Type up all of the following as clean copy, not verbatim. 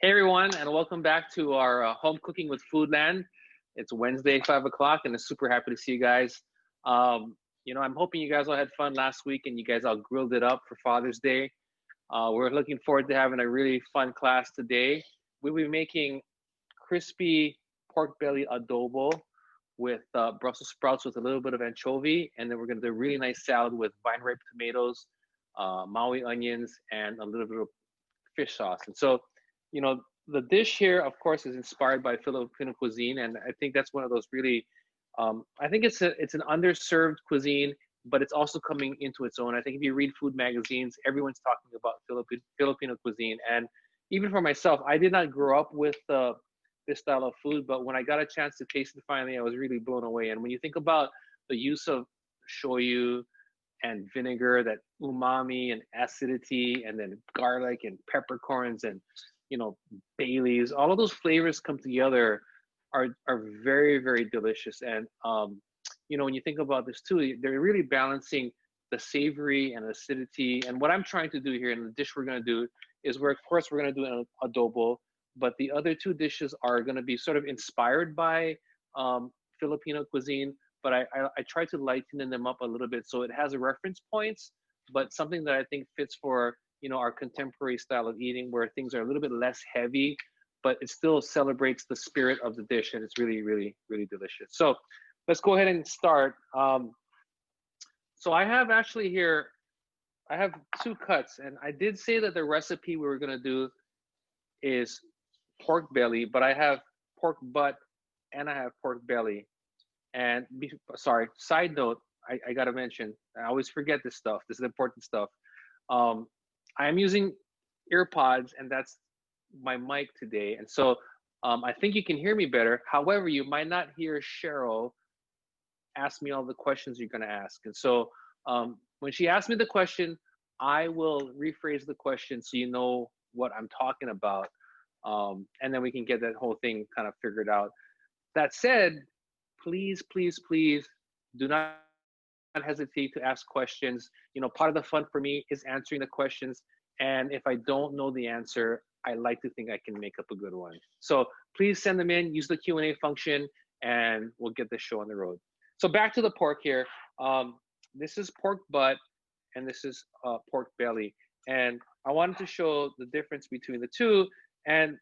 Hey everyone, and welcome back to our home cooking with Foodland. It's Wednesday, 5 o'clock, and I'm super happy to see you guys. I'm hoping you guys all had fun last week and you guys all grilled it up for Father's Day. We're looking forward to having a really fun class today. We'll be making crispy pork belly adobo with Brussels sprouts with a little bit of anchovy, and then we're going to do a really nice salad with vine-ripe tomatoes, Maui onions, and a little bit of fish sauce. And so, the dish here, of course, is inspired by Filipino cuisine, and I think that's one of those really. I think it's an underserved cuisine, but it's also coming into its own. I think if you read food magazines, everyone's talking about Filipino cuisine, and even for myself, I did not grow up with this style of food, but when I got a chance to taste it finally, I was really blown away. And when you think about the use of shoyu and vinegar, that umami and acidity, and then garlic and peppercorns and Baileys, all of those flavors come together are very, very delicious. And when you think about this too, they're really balancing the savory and acidity. And what I'm trying to do here in the dish we're going to do is of course we're going to do an adobo, but the other two dishes are going to be sort of inspired by Filipino cuisine, but I try to lighten them up a little bit so it has a reference points, but something that I think fits for our contemporary style of eating, where things are a little bit less heavy, but it still celebrates the spirit of the dish, and it's really, really, really delicious. So let's go ahead and start. So I have actually here, I have two cuts, and I did say that the recipe we were gonna do is pork belly, but I have pork butt and I have pork belly. And sorry, side note, I gotta mention, I always forget this stuff. This is important stuff. I am using earpods, and that's my mic today. And so I think you can hear me better. However, you might not hear Cheryl ask me all the questions you're going to ask. And so when she asks me the question, I will rephrase the question so you know what I'm talking about. And then we can get that whole thing kind of figured out. That said, please, please, please do not hesitate to ask questions. Part of the fun for me is answering the questions. And if I don't know the answer, I like to think I can make up a good one. So please send them in, use the Q&A function, and we'll get the show on the road. So back to the pork here. This is pork butt, and this is pork belly. And I wanted to show the difference between the two. And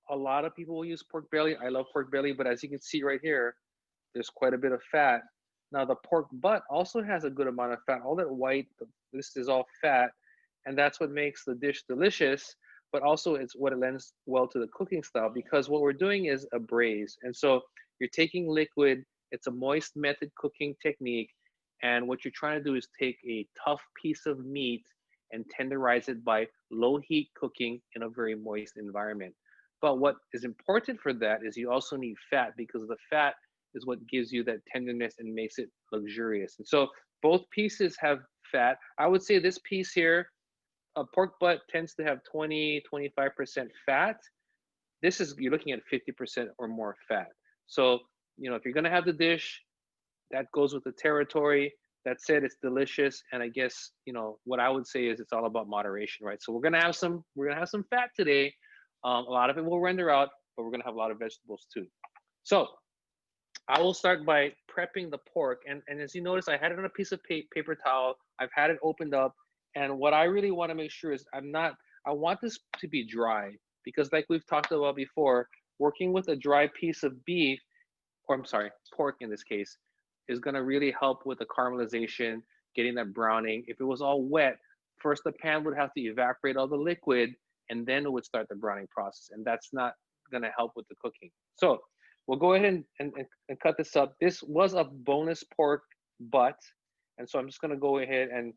a lot of people will use pork belly. I love pork belly, but as you can see right here, there's quite a bit of fat. Now the pork butt also has a good amount of fat. All that white, this is all fat, and that's what makes the dish delicious, but also it's what it lends well to the cooking style, because what we're doing is a braise. And so you're taking liquid, it's a moist method cooking technique, and what you're trying to do is take a tough piece of meat and tenderize it by low heat cooking in a very moist environment. But what is important for that is you also need fat, because the fat is what gives you that tenderness and makes it luxurious. And so both pieces have fat. I would say this piece here, a pork butt tends to have 20, 25% fat. You're looking at 50% or more fat. So, if you're gonna have the dish, that goes with the territory. That said, it's delicious. And I guess, what I would say is it's all about moderation, right? So we're gonna have some fat today. A lot of it will render out, but we're gonna have a lot of vegetables too. So I will start by prepping the pork. And as you notice, I had it on a piece of paper towel. I've had it opened up. And what I really want to make sure is I want this to be dry, because like we've talked about before, working with a dry piece of beef, or I'm sorry, pork in this case, is going to really help with the caramelization, getting that browning. If it was all wet, first the pan would have to evaporate all the liquid, and then it would start the browning process. And that's not going to help with the cooking. So we'll go ahead and cut this up. This was a boneless pork butt, and so I'm just going to go ahead and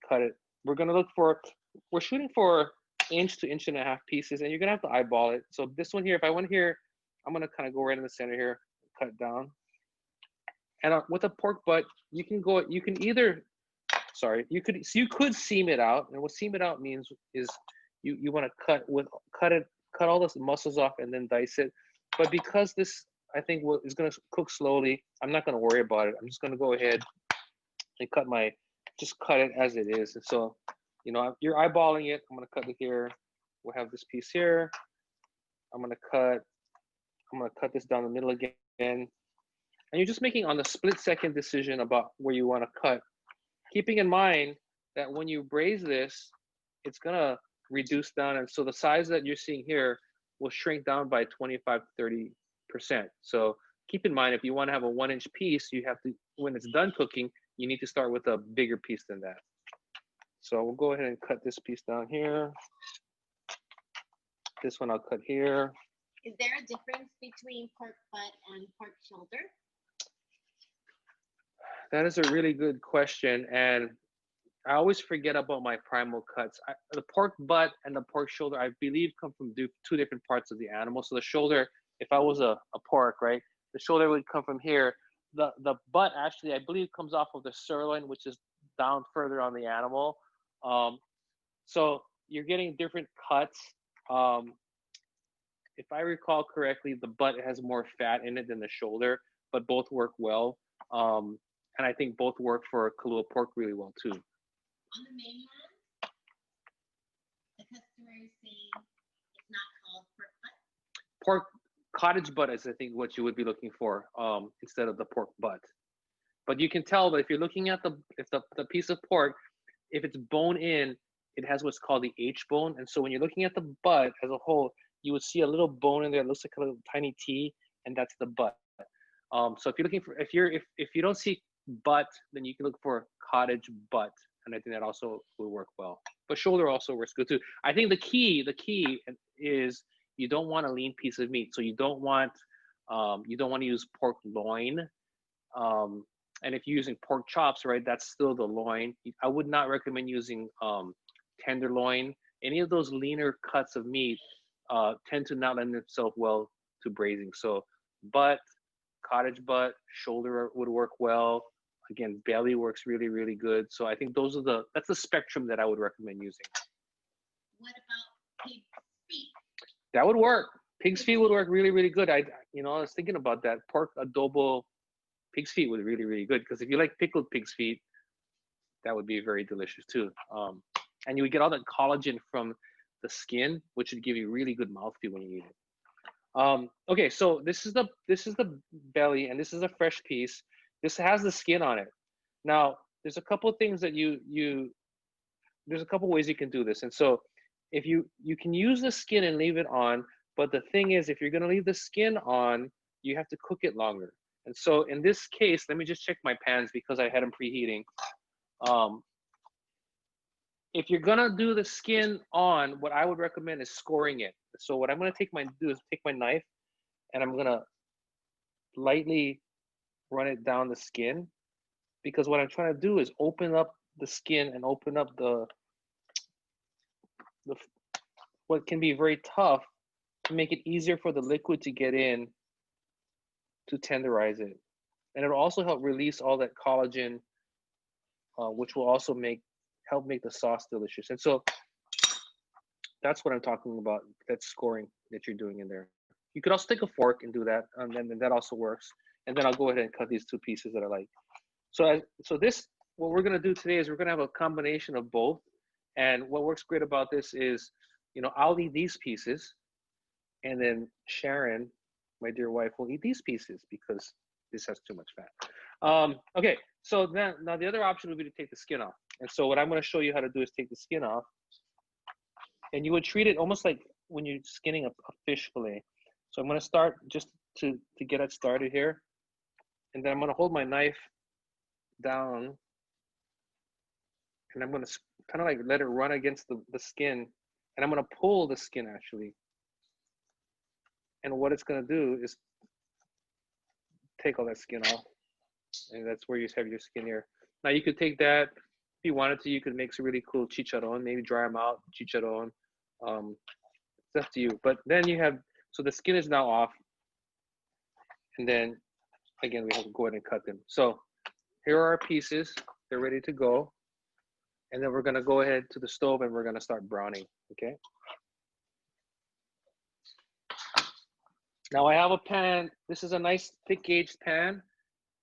cut it. We're shooting for inch to inch and a half pieces, and you're going to have to eyeball it. So this one here, if I want here, I'm going to kind of go right in the center here, cut it down. And with a pork butt, you can seam it out. And what seam it out means is you want to cut all the muscles off and then dice it. But because this, I think, is going to cook slowly, I'm not going to worry about it. I'm just going to go ahead and just cut it as it is. And so, you're eyeballing it. I'm going to cut it here we'll have this piece here. I'm gonna cut this down the middle again. And you're just making on the split-second decision about where you want to cut, keeping in mind that when you braise this, it's gonna reduce down, and so the size that you're seeing here will shrink down by 25-30%. So keep in mind, if you want to have a 1-inch piece, you have to, when it's done cooking, you need to start with a bigger piece than that. So we'll go ahead and cut this piece down here. This one I'll cut here. Is there a difference between pork butt and pork shoulder? That is a really good question, and I always forget about my primal cuts. The pork butt and the pork shoulder, I believe, come from two different parts of the animal. So the shoulder, if I was a pork, right, the shoulder would come from here. The butt actually, I believe, comes off of the sirloin, which is down further on the animal. So you're getting different cuts. If I recall correctly, the butt has more fat in it than the shoulder, but both work well. And I think both work for Kahlua pork really well too. On the mainland, the customer is saying it's not called pork butt. Pork cottage butt is, I think, what you would be looking for instead of the pork butt. But you can tell that if you're looking at the piece of pork, if it's bone in, it has what's called the H bone. And so when you're looking at the butt as a whole, you would see a little bone in there. It looks like a little tiny T, and that's the butt. So if you're looking for, if you don't see butt, then you can look for cottage butt, and I think that also will work well. But shoulder also works good too. I think the key is you don't want a lean piece of meat, so you don't want to use pork loin. And if you're using pork chops, right, that's still the loin. I would not recommend using tenderloin. Any of those leaner cuts of meat tend to not lend themselves well to braising. So butt, cottage butt, shoulder would work well. Again, belly works really, really good. So I think that's the spectrum that I would recommend using. What about pig's feet? That would work. Pig's feet would work really, really good. I was thinking about that. Pork adobo pig's feet would be really, really good, because if you like pickled pig's feet, that would be very delicious too. And you would get all that collagen from the skin, which would give you really good mouthfeel when you eat it. Okay, so this is the belly, and this is a fresh piece. This has the skin on it. Now, there's a couple of things that there's a couple ways you can do this. And so if you can use the skin and leave it on, but the thing is, if you're gonna leave the skin on, you have to cook it longer. And so in this case, let me just check my pans because I had them preheating. If you're gonna do the skin on, what I would recommend is scoring it. So what I'm gonna take my knife, and I'm gonna lightly run it down the skin, because what I'm trying to do is open up the skin and open up the what can be very tough, to make it easier for the liquid to get in to tenderize it. And it'll also help release all that collagen, which will also help make the sauce delicious. And so that's what I'm talking about, that scoring that you're doing in there. You could also take a fork and do that, and then that also works. And then I'll go ahead and cut these two pieces that I like. So what we're gonna do today is we're gonna have a combination of both. And what works great about this is, I'll eat these pieces, and then Sharon, my dear wife, will eat these pieces because this has too much fat. Okay, so now the other option would be to take the skin off. And so what I'm gonna show you how to do is take the skin off, and you would treat it almost like when you're skinning a fish fillet. So I'm gonna start just to get it started here. And then I'm gonna hold my knife down, and I'm gonna kind of like let it run against the skin, and I'm gonna pull the skin actually. And what it's gonna do is take all that skin off, and that's where you have your skin here. Now you could take that, if you wanted to, you could make some really cool chicharron, maybe dry them out, chicharron. It's up to you. But then so the skin is now off, and then again, we have to go ahead and cut them. So here are our pieces. They're ready to go. And then we're gonna go ahead to the stove and we're gonna start browning, okay? Now I have a pan. This is a nice thick gauge pan.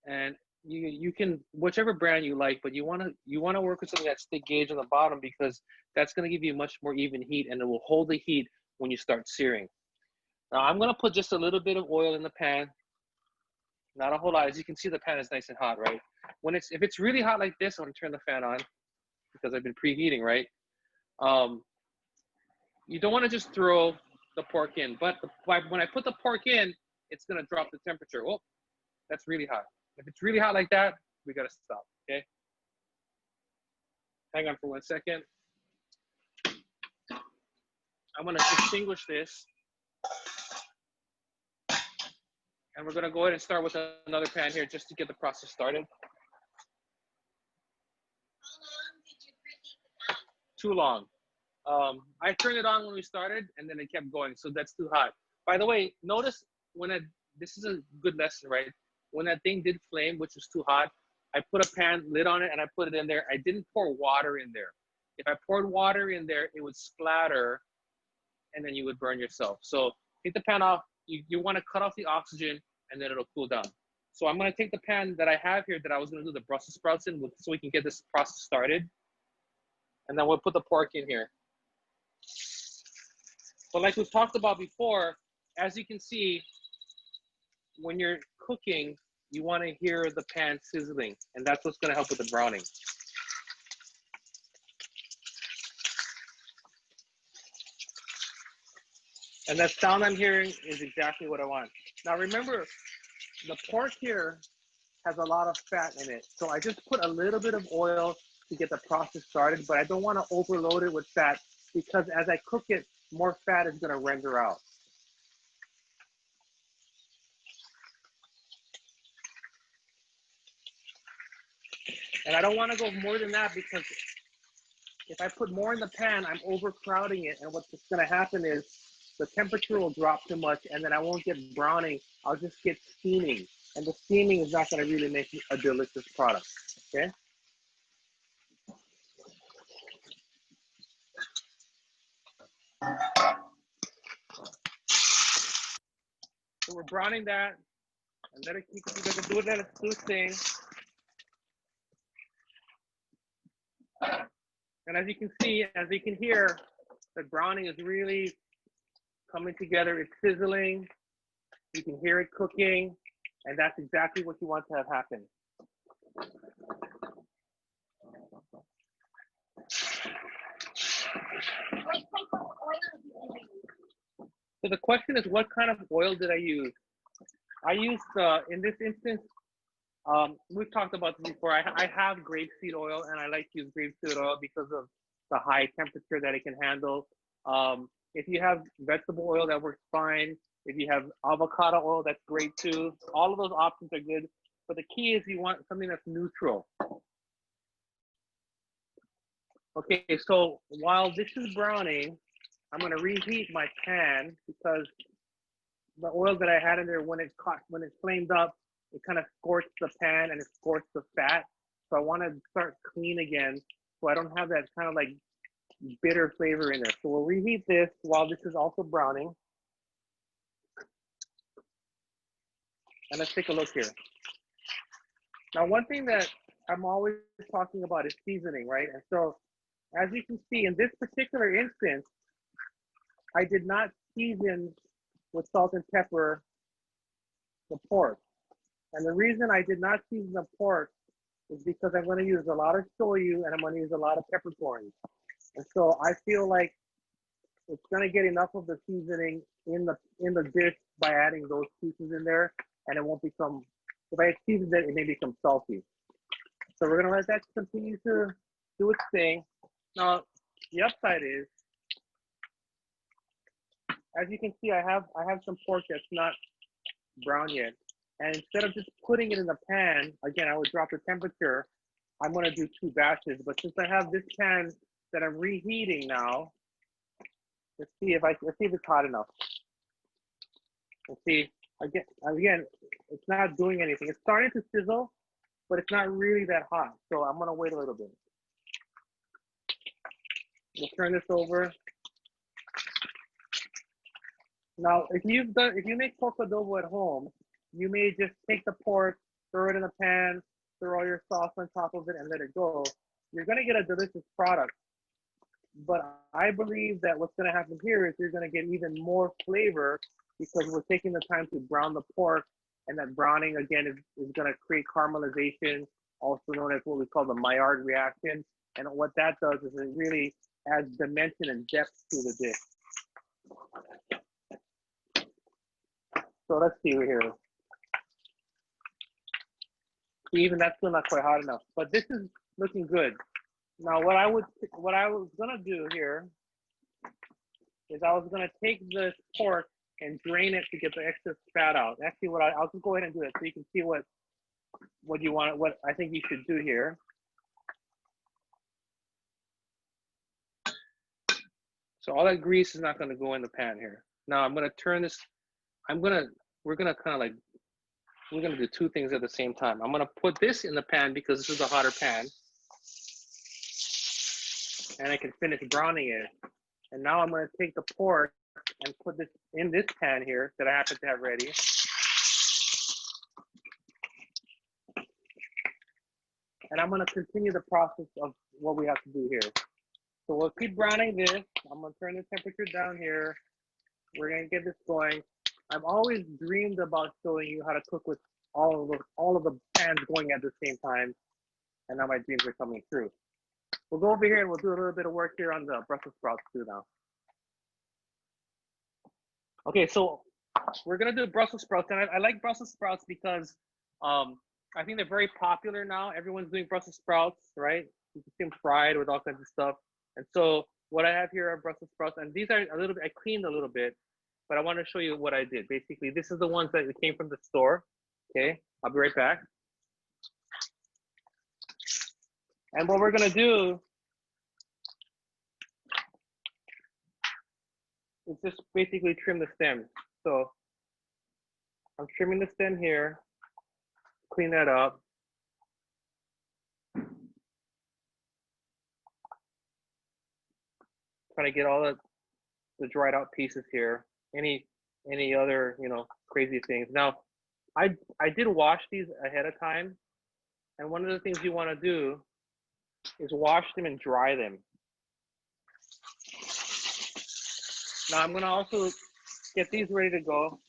And you can whichever brand you like, but you wanna work with something that's stick gauge on the bottom because that's gonna give you much more even heat and it will hold the heat when you start searing. Now I'm gonna put just a little bit of oil in the pan, not a whole lot. As you can see, the pan is nice and hot, right? If it's really hot like this, I'm gonna turn the fan on because I've been preheating, right? You don't want to just throw the pork in, but when I put the pork in, it's gonna drop the temperature. Oh, that's really hot. If it's really hot like that, we gotta stop, okay? Hang on for 1 second. I'm gonna extinguish this. And we're gonna go ahead and start with another pan here just to get the process started. How long did you preheat the pan? Too long. I turned it on when we started and then it kept going, so that's too hot. By the way, notice this is a good lesson, right? When that thing did flame, which was too hot, I put a pan lid on it and I put it in there. I didn't pour water in there. If I poured water in there, it would splatter and then you would burn yourself. So take the pan off. You want to cut off the oxygen and then it'll cool down. So I'm going to take the pan that I have here that I was going to do the Brussels sprouts in so we can get this process started. And then we'll put the pork in here. But like we've talked about before, as you can see, when you're cooking, you want to hear the pan sizzling, and that's what's going to help with the browning. And that sound I'm hearing is exactly what I want. Now remember, the pork here has a lot of fat in it. So I just put a little bit of oil to get the process started, but I don't want to overload it with fat because as I cook it, more fat is going to render out. And I don't want to go more than that because if I put more in the pan, I'm overcrowding it. And what's going to happen is the temperature will drop too much and then I won't get browning. I'll just get steaming. And the steaming is not going to really make a delicious product, okay? So we're browning that and let it keep doing its thing. And as you can see, as you can hear, the browning is really coming together. It's sizzling. You can hear it cooking. And that's exactly what you want to have happen. So the question is, what kind of oil did I use? I used, in this instance, we've talked about this before. I have grapeseed oil, and I like to use grapeseed oil because of the high temperature that it can handle. If you have vegetable oil, that works fine. If you have avocado oil, that's great too. All of those options are good. But the key is you want something that's neutral. Okay, so while this is browning, I'm going to reheat my pan because the oil that I had in there, when it flamed up, it kind of scorched the pan and it scorched the fat. So I want to start clean again so I don't have that kind of like bitter flavor in there. So we'll reheat this while this is also browning. And let's take a look here. Now, one thing that I'm always talking about is seasoning, right? And so as you can see in this particular instance, I did not season with salt and pepper the pork. And the reason I did not season the pork is because I'm going to use a lot of shoyu and I'm going to use a lot of peppercorns. And so I feel like it's going to get enough of the seasoning in the dish by adding those pieces in there, and it won't become, if I season it, it may become salty. So we're going to let that continue to do its thing. Now, the upside is, as you can see, I have some pork that's not brown yet. And instead of just putting it in the pan, again, I would drop the temperature. I'm going to do 2 batches. But since I have this pan that I'm reheating now, let's see if it's hot enough. Let's see. Again, it's not doing anything. It's starting to sizzle, but it's not really that hot. So I'm going to wait a little bit. We'll turn this over. Now, if you make pork adobo at home, you may just take the pork, throw it in a pan, throw your sauce on top of it and let it go, you're gonna get a delicious product. But I believe that what's gonna happen here is you're gonna get even more flavor because we're taking the time to brown the pork, and that browning again is gonna create caramelization, also known as what we call the Maillard reaction. And what that does is it really adds dimension and depth to the dish. So let's see here. Even that's still not quite hot enough, but this is looking good. Now, what I was gonna do here is I was gonna take this pork and drain it to get the excess fat out. Actually, I'll just go ahead and do it so you can see what you want, what I think you should do here. So all that grease is not gonna go in the pan here. Now I'm gonna turn this. We're gonna do two things at the same time. I'm gonna put this in the pan because this is a hotter pan, and I can finish browning it. And now I'm gonna take the pork and put this in this pan here that I happen to have ready. And I'm gonna continue the process of what we have to do here. So we'll keep browning this. I'm gonna turn the temperature down here. We're gonna get this going. I've always dreamed about showing you how to cook with all of the pans going at the same time, and now my dreams are coming true. We'll go over here and we'll do a little bit of work here on the Brussels sprouts too now. Okay, so we're gonna do Brussels sprouts, and I like Brussels sprouts because I think they're very popular now. Everyone's doing Brussels sprouts, right? You can see them fried with all kinds of stuff. And so what I have here are Brussels sprouts, and these are a little bit, I cleaned a little bit, but I want to show you what I did. Basically, this is the ones that came from the store. Okay, I'll be right back. And what we're gonna do is just basically trim the stem. So I'm trimming the stem here, clean that up. Trying to get all the dried out pieces here. Any other, crazy things. Now, I did wash these ahead of time. And one of the things you want to do is wash them and dry them. Now I'm gonna also get these ready to go.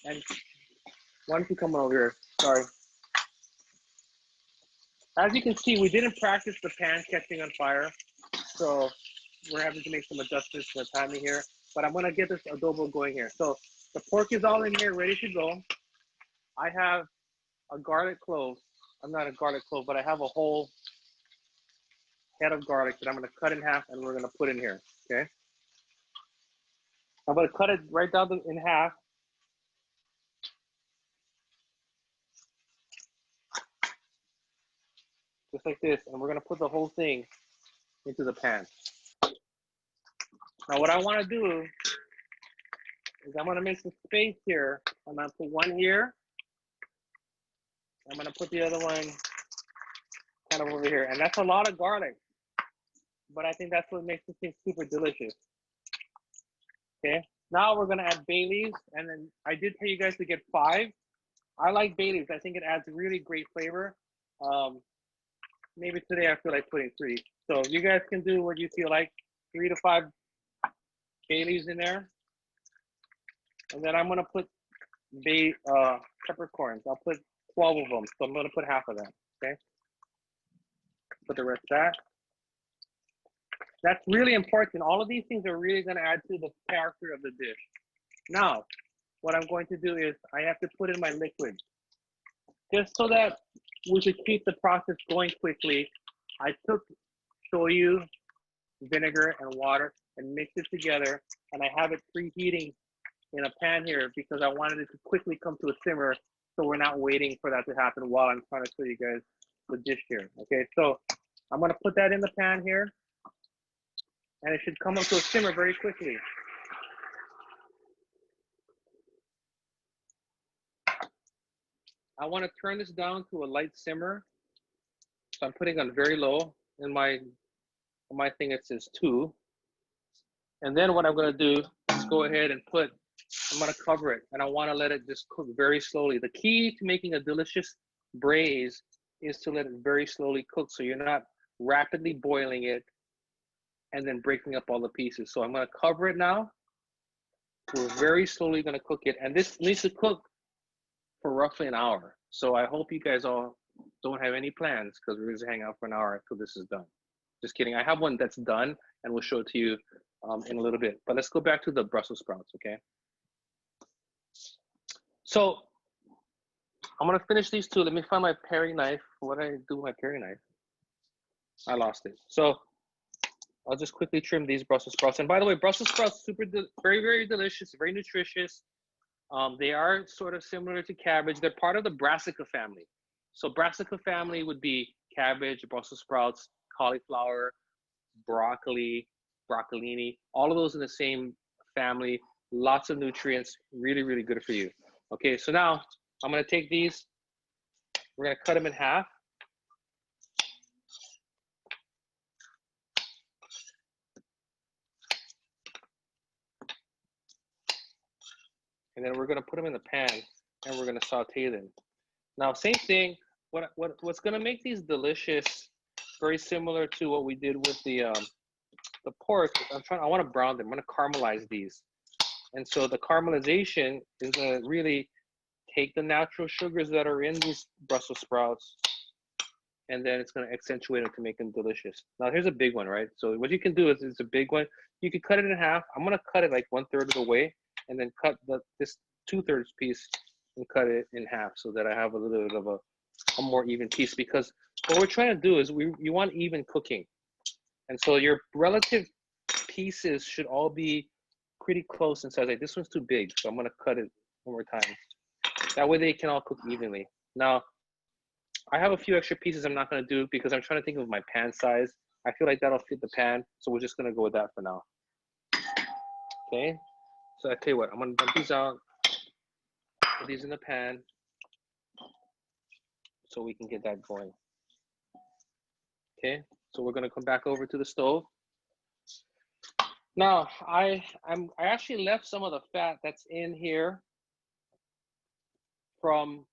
And why don't you come over here? Sorry. As you can see, we didn't practice the pan catching on fire. So we're having to make some adjustments to the timing here. But I'm gonna get this adobo going here. So the pork is all in here, ready to go. I have a garlic clove. I'm not a garlic clove, but I have a whole head of garlic that I'm gonna cut in half and we're gonna put in here, okay? I'm gonna cut it right down in half. Just like this, and we're gonna put the whole thing into the pan. Now what I wanna do is I'm gonna make some space here. I'm gonna put one here. I'm gonna put the other one kind of over here. And that's a lot of garlic, but I think that's what makes this thing super delicious. Okay, now we're gonna add bay leaves, and then I did tell you guys to get 5. I like bay leaves. I think it adds really great flavor. Maybe today I feel like putting 3. So you guys can do what you feel like, 3 to 5 bay leaves in there. And then I'm gonna put peppercorns. I'll put 12 of them. So I'm gonna put half of that, okay? Put the rest of that. That's really important. All of these things are really gonna add to the character of the dish. Now, what I'm going to do is I have to put in my liquid. Just so that we could keep the process going quickly, I took shoyu, vinegar, and water and mixed it together, and I have it preheating in a pan here because I wanted it to quickly come to a simmer, so we're not waiting for that to happen while I'm trying to show you guys the dish here. Okay, so I'm gonna put that in the pan here, and it should come up to a simmer very quickly. I want to turn this down to a light simmer. So I'm putting on very low. In my thing it says 2. And then what I'm going to do is go ahead and put I'm gonna cover it and I wanna let it just cook very slowly. The key to making a delicious braise is to let it very slowly cook so you're not rapidly boiling it and then breaking up all the pieces. So I'm gonna cover it now. We're very slowly gonna cook it. And this needs to cook for roughly an hour. So I hope you guys all don't have any plans because we're just hang out for an hour until this is done. Just kidding. I have one that's done and we'll show it to you in a little bit. But let's go back to the Brussels sprouts, okay? So I'm gonna finish these two. Let me find my paring knife. What did I do with my paring knife? I lost it. So I'll just quickly trim these Brussels sprouts. And by the way, Brussels sprouts, very, very delicious, very nutritious. They are sort of similar to cabbage. They're part of the brassica family. So brassica family would be cabbage, Brussels sprouts, cauliflower, broccoli, broccolini, all of those in the same family. Lots of nutrients, really, really good for you. Okay, so now I'm gonna take these, we're gonna cut them in half. And then we're gonna put them in the pan and we're gonna saute them. Now, same thing, what's gonna make these delicious, very similar to what we did with the pork, I wanna brown them, I'm gonna caramelize these. And so the caramelization is gonna really take the natural sugars that are in these Brussels sprouts, and then it's gonna accentuate them to make them delicious. Now here's a big one, right? So what you can do is, it's a big one. You can cut it in half. I'm gonna cut it like 1/3 of the way, and then cut this 2/3 piece and cut it in half so that I have a little bit of a more even piece. Because what we're trying to do is you want even cooking. And so your relative pieces should all be pretty close in size. Like this one's too big, so I'm gonna cut it one more time. That way they can all cook evenly. Now, I have a few extra pieces I'm not gonna do because I'm trying to think of my pan size. I feel like that'll fit the pan, so we're just gonna go with that for now. Okay, so I tell you what, I'm gonna dump these out, put these in the pan, so we can get that going. Okay, so we're gonna come back over to the stove. Now, I actually left some of the fat that's in here from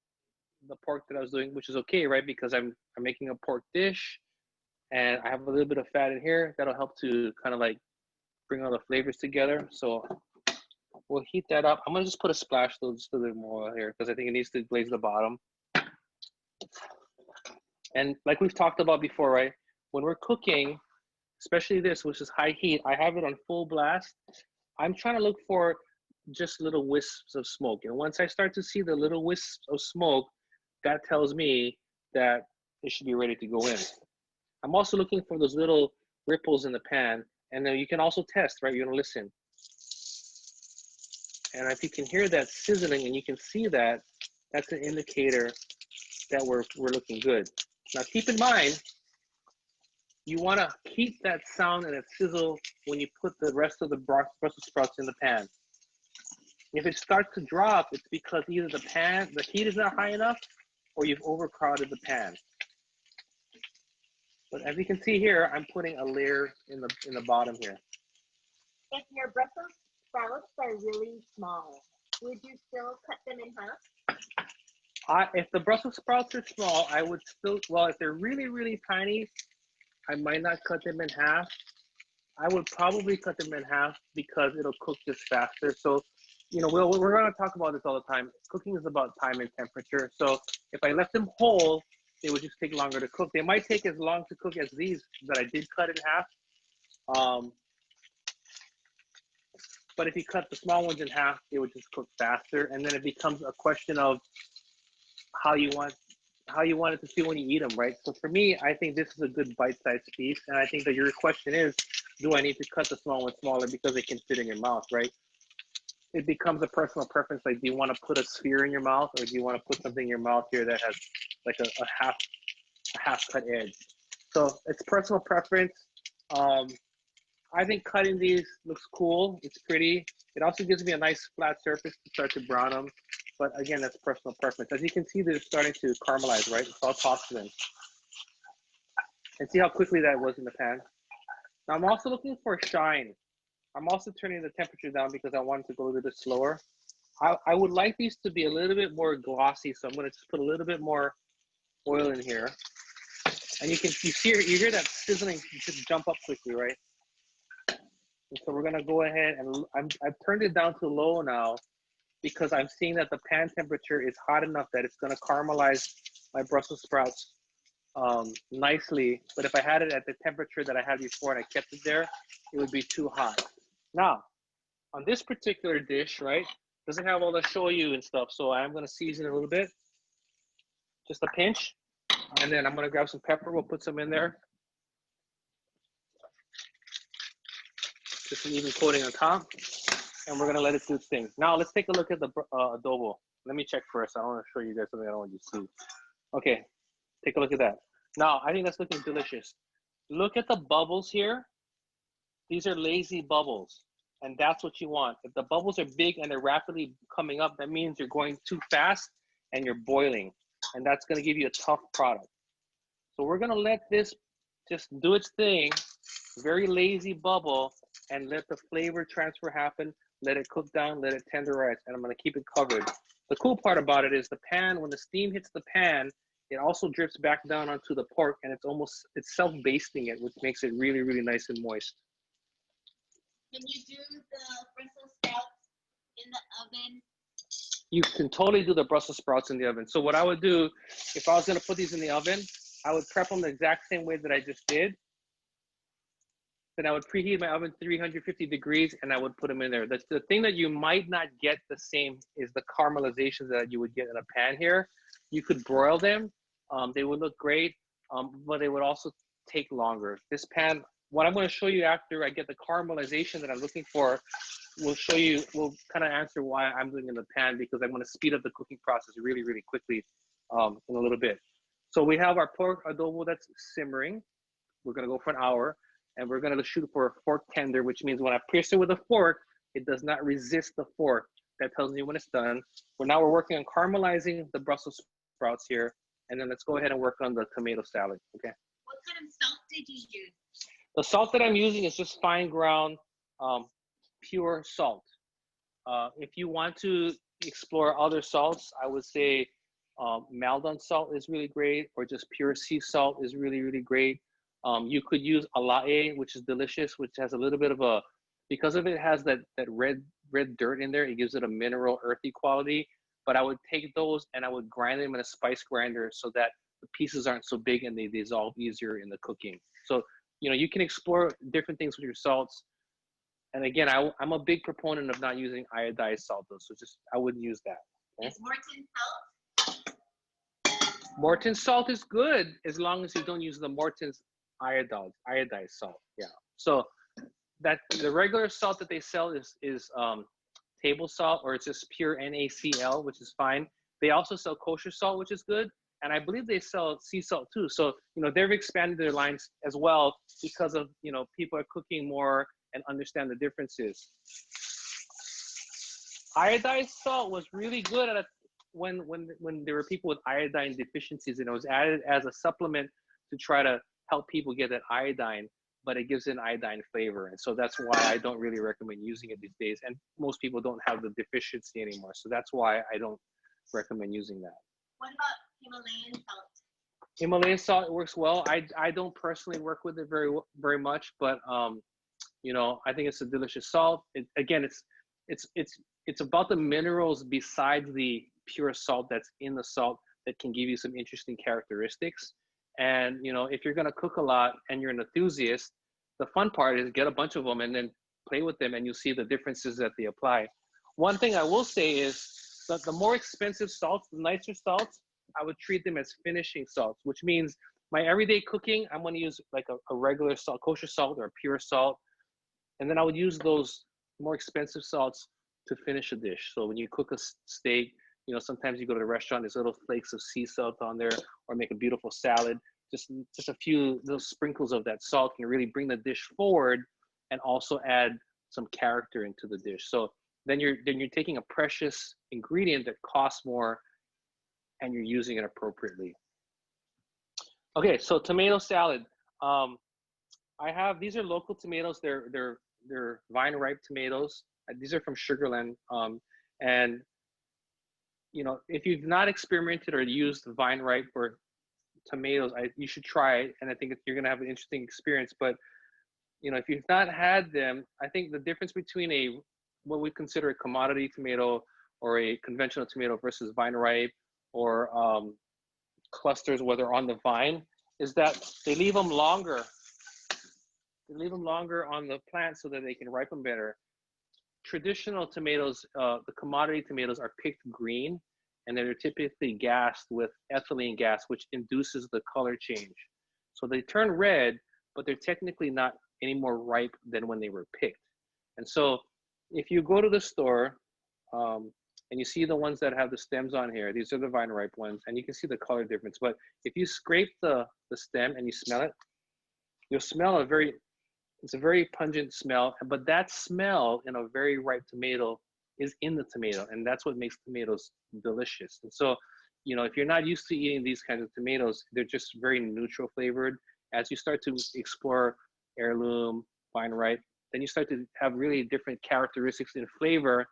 the pork that I was doing, which is okay, right? Because I'm making a pork dish and I have a little bit of fat in here that'll help to kind of like bring all the flavors together. So we'll heat that up. I'm gonna just put a splash though, just a little more here because I think it needs to glaze the bottom. And like we've talked about before, right? When we're cooking, especially this, which is high heat, I have it on full blast. I'm trying to look for just little wisps of smoke. And once I start to see the little wisps of smoke, that tells me that it should be ready to go in. I'm also looking for those little ripples in the pan. And then you can also test, right? You're gonna listen. And if you can hear that sizzling and you can see that, that's an indicator that we're looking good. Now keep in mind, you wanna keep that sound and that sizzle when you put the rest of the Brussels sprouts in the pan. If it starts to drop, it's because either the heat is not high enough or you've overcrowded the pan. But as you can see here, I'm putting a layer in the bottom here. If your Brussels sprouts are really small, would you still cut them in half? If the Brussels sprouts are small, I would still, well, if they're really, really tiny, I might not cut them in half. I would probably cut them in half because it'll cook just faster. So, you know, we're going to talk about this all the time. Cooking is about time and temperature. So if I left them whole, they would just take longer to cook. They might take as long to cook as these that I did cut in half. But if you cut the small ones in half, they would just cook faster. And then it becomes a question of how you want it to feel when you eat them, right? So for me, I think this is a good bite-sized piece. And I think that your question is, do I need to cut the small one smaller because it can fit in your mouth, right? It becomes a personal preference. Like, do you want to put a sphere in your mouth, or do you want to put something in your mouth here that has like a half cut edge? So it's personal preference. I think cutting these looks cool. It's pretty. It also gives me a nice flat surface to start to brown them. But again, that's personal preference. As you can see, they're starting to caramelize, right? So I'll toss them in. And see how quickly that was in the pan. Now I'm also looking for shine. I'm also turning the temperature down because I want it to go a little bit slower. I would like these to be a little bit more glossy, so I'm gonna just put a little bit more oil in here. And you hear that sizzling just jump up quickly, right? And so we're gonna go ahead and I've turned it down to low now because I'm seeing that the pan temperature is hot enough that it's gonna caramelize my Brussels sprouts nicely. But if I had it at the temperature that I had before and I kept it there, it would be too hot. Now, on this particular dish, right, doesn't have all the shoyu and stuff, so I'm gonna season it a little bit, just a pinch, and then I'm gonna grab some pepper. We'll put some in there. Just an even coating on top, and we're gonna let it do its thing. Now let's take a look at the adobo. Let me check first. I want to show you guys something I don't want you to see. Okay, take a look at that. Now I think that's looking delicious. Look at the bubbles here. These are lazy bubbles, and that's what you want. If the bubbles are big and they're rapidly coming up, that means you're going too fast and you're boiling, and that's gonna give you a tough product. So we're gonna let this just do its thing, very lazy bubble, and let the flavor transfer happen, let it cook down, let it tenderize, and I'm gonna keep it covered. The cool part about it is the pan, when the steam hits the pan, it also drips back down onto the pork, and it's self-basting it, which makes it really, really nice and moist. Can you do the Brussels sprouts in the oven? You can totally do the Brussels sprouts in the oven. So what I would do, if I was gonna put these in the oven, I would prep them the exact same way that I just did. Then I would preheat my oven 350 degrees and I would put them in there. The thing that you might not get the same is the caramelization that you would get in a pan here. You could broil them. They would look great, but they would also take longer. This pan, what I'm going to show you after I get the caramelization that I'm looking for, will kind of answer why I'm doing it in the pan, because I'm going to speed up the cooking process really, really quickly in a little bit. So we have our pork adobo that's simmering. We're going to go for an hour. And we're gonna shoot for a fork tender, which means when I pierce it with a fork, it does not resist the fork. That tells me when it's done. Now we're working on caramelizing the Brussels sprouts here, and then let's go ahead and work on the tomato salad, okay? What kind of salt did you use? The salt that I'm using is just fine ground, pure salt. If you want to explore other salts, I would say Maldon salt is really great, or just pure sea salt is really, really great. You could use alae, which is delicious, which has a little bit of a, because of it has that red dirt in there, it gives it a mineral, earthy quality. But I would take those and I would grind them in a spice grinder so that the pieces aren't so big and they dissolve easier in the cooking. So, you know, you can explore different things with your salts. And again, I'm a big proponent of not using iodized salt though, so just, I wouldn't use that. Okay? Is Morton salt? Morton salt is good as long as you don't use the Morton's iodized salt. Yeah. So that the regular salt that they sell is table salt, or it's just pure NaCl, which is fine. They also sell kosher salt, which is good, and I believe they sell sea salt too. So you know, they've expanded their lines as well because of, you know, people are cooking more and understand the differences. Iodized salt was really good at when there were people with iodine deficiencies, and it was added as a supplement to try to help people get that iodine, but it gives it an iodine flavor. And so that's why I don't really recommend using it these days. And most people don't have the deficiency anymore. So that's why I don't recommend using that. What about Himalayan salt? Himalayan salt works well. I don't personally work with it very much, but you know, I think it's a delicious salt. Again, it's about the minerals besides the pure salt that's in the salt that can give you some interesting characteristics. And you know, if you're gonna cook a lot and you're an enthusiast, the fun part is get a bunch of them and then play with them, and you'll see the differences that they apply. One thing I will say is that the more expensive salts, the nicer salts, I would treat them as finishing salts, which means my everyday cooking, I'm gonna use like a regular salt, kosher salt or pure salt. And then I would use those more expensive salts to finish a dish. So when you cook a steak, you know, sometimes you go to the restaurant, there's little flakes of sea salt on there, or make a beautiful salad. Just a few little sprinkles of that salt can really bring the dish forward and also add some character into the dish. So then you're taking a precious ingredient that costs more and you're using it appropriately. Okay, so tomato salad. I have, these are local tomatoes. They're they're vine ripe tomatoes. These are from Sugarland. And you know, if you've not experimented or used vine ripe or tomatoes, you should try it. And I think you're gonna have an interesting experience. But you know, if you've not had them, I think the difference between what we consider a commodity tomato or a conventional tomato versus vine ripe or clusters, whether on the vine, is that they leave them longer. They leave them longer on the plant so that they can ripen better. Traditional tomatoes, the commodity tomatoes, are picked green, and they're typically gassed with ethylene gas, which induces the color change. So they turn red, but they're technically not any more ripe than when they were picked. And so if you go to the store and you see the ones that have the stems on here, these are the vine ripe ones, and you can see the color difference. But if you scrape the stem and you smell it, you'll smell it's a very pungent smell, but that smell in a very ripe tomato is in the tomato, and that's what makes tomatoes delicious. And so, you know, if you're not used to eating these kinds of tomatoes, they're just very neutral flavored. As you start to explore heirloom, vine ripe, then you start to have really different characteristics in flavor,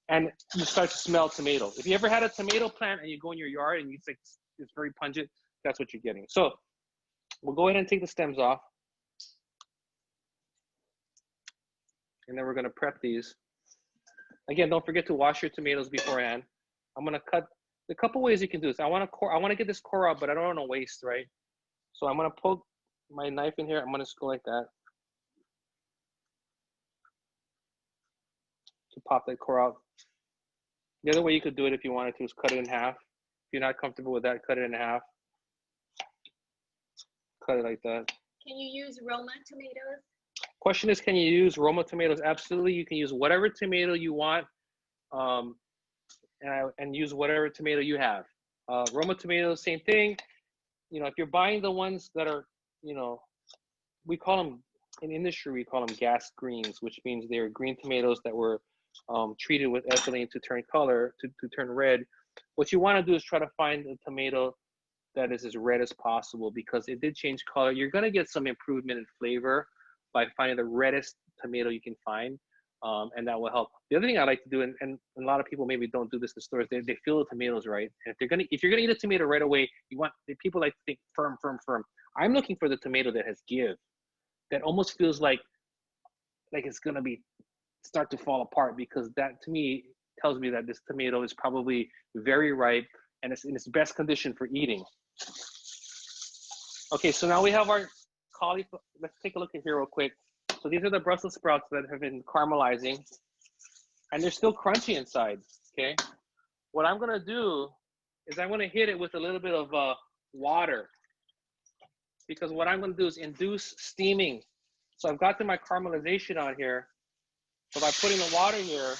and you start to smell tomato. If you ever had a tomato plant and you go in your yard and it's very pungent, that's what you're getting. So we'll go ahead and take the stems off. And then we're gonna prep these. Again, don't forget to wash your tomatoes beforehand. I'm gonna cut, a couple ways you can do this. I wanna get this core out, but I don't wanna waste, right? So I'm gonna poke my knife in here. I'm gonna just go like that to pop that core out. The other way you could do it if you wanted to is cut it in half. If you're not comfortable with that, cut it in half. Cut it like that. Can you use Roma tomatoes? Question is, can you use Roma tomatoes? Absolutely, you can use whatever tomato you want, and use whatever tomato you have. Roma tomatoes, same thing. You know, if you're buying the ones that are, you know, we call them, in industry, we call them gas greens, which means they're green tomatoes that were treated with ethylene to turn color, to turn red. What you want to do is try to find a tomato that is as red as possible, because it did change color. You're going to get some improvement in flavor by finding the reddest tomato you can find, and that will help. The other thing I like to do, and a lot of people maybe don't do this in stores, they fill the tomatoes right. And if you're gonna eat a tomato right away, people like to think firm, firm, firm. I'm looking for the tomato that has give, that almost feels like it's gonna start to fall apart, because that to me tells me that this tomato is probably very ripe and it's in its best condition for eating. Okay, so now we have our cauliflower. Let's take a look at here real quick. So these are the Brussels sprouts that have been caramelizing, and they're still crunchy inside, okay? What I'm gonna do is I'm gonna hit it with a little bit of water, because what I'm gonna do is induce steaming. So I've got my caramelization on here. So by putting the water here,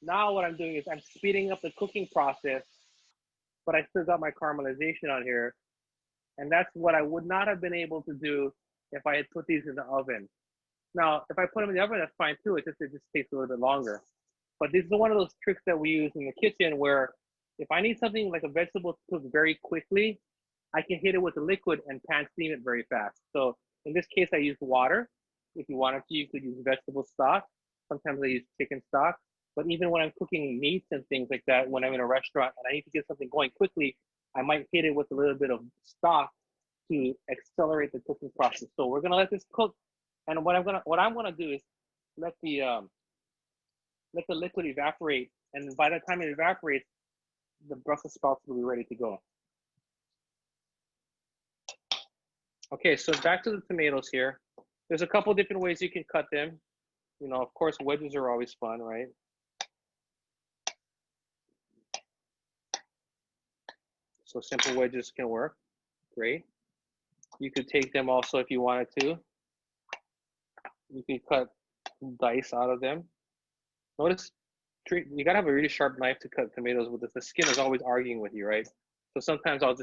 now what I'm doing is I'm speeding up the cooking process, but I still got my caramelization on here. And that's what I would not have been able to do if I had put these in the oven. Now, if I put them in the oven, that's fine too. It just takes a little bit longer. But this is one of those tricks that we use in the kitchen, where if I need something like a vegetable to cook very quickly, I can hit it with a liquid and pan steam it very fast. So in this case, I used water. If you wanted to, you could use vegetable stock. Sometimes I use chicken stock. But even when I'm cooking meats and things like that, when I'm in a restaurant and I need to get something going quickly, I might hit it with a little bit of stock to accelerate the cooking process. So we're gonna let this cook, and what I'm gonna do is let the liquid evaporate, and by the time it evaporates, the Brussels sprouts will be ready to go. Okay, so back to the tomatoes here. There's a couple different ways you can cut them. You know, of course, wedges are always fun, right? So simple wedges can work, great. You could take them also if you wanted to. You can cut dice out of them. Notice, you gotta have a really sharp knife to cut tomatoes with this. The skin is always arguing with you, right? So sometimes I'll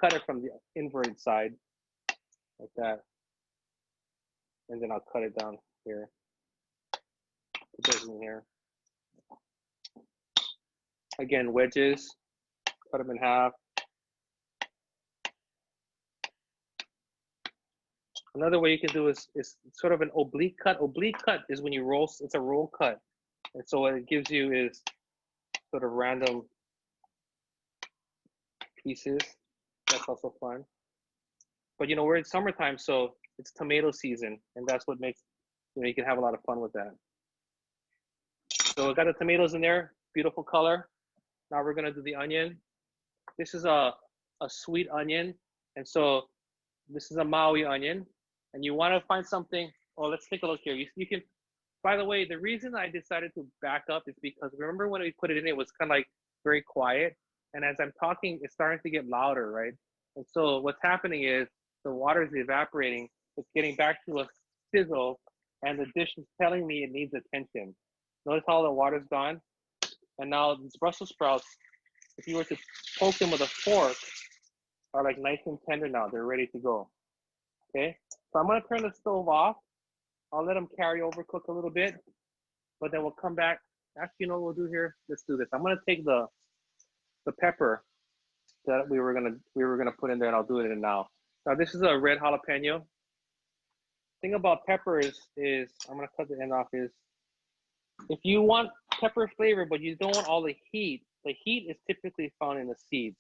cut it from the inverted side, like that. And then I'll cut it down here. Put those in here. Again, wedges, cut them in half. Another way you can do is sort of an oblique cut. Oblique cut is when you roll, it's a roll cut. And so what it gives you is sort of random pieces. That's also fun. But you know, we're in summertime, so it's tomato season, and that's what makes, you know, you can have a lot of fun with that. So we got the tomatoes in there, beautiful color. Now we're gonna do the onion. This is a sweet onion, and so this is a Maui onion, and you want to find something. Oh, let's take a look here. You can. By the way, the reason I decided to back up is because remember when we put it in, it was kind of like very quiet, and as I'm talking, it's starting to get louder, right? And so what's happening is the water is evaporating. It's getting back to a sizzle, and the dish is telling me it needs attention. Notice how the water's gone, and now these Brussels sprouts, if you were to poke them with a fork, are like nice and tender now. They're ready to go. Okay, so I'm gonna turn the stove off. I'll let them carry over, cook a little bit, but then we'll come back. Actually, you know what we'll do here? Let's do this. I'm gonna take the pepper that we were gonna put in there, and I'll do it in now. Now this is a red jalapeno. Thing about pepper is I'm gonna cut the end off. Is if you want pepper flavor, but you don't want all the heat is typically found in the seeds.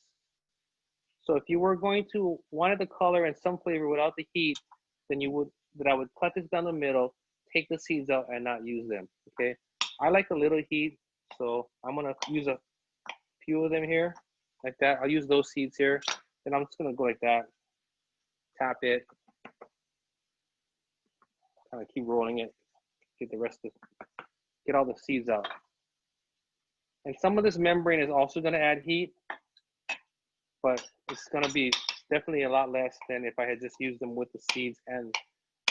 So if you were going to wanted the color and some flavor without the heat, then I would cut this down the middle, take the seeds out, and not use them. Okay. I like a little heat, so I'm gonna use a few of them here, like that. I'll use those seeds here. Then I'm just gonna go like that, tap it, kind of keep rolling it, get all the seeds out. And some of this membrane is also gonna add heat, but it's gonna be definitely a lot less than if I had just used them with the seeds and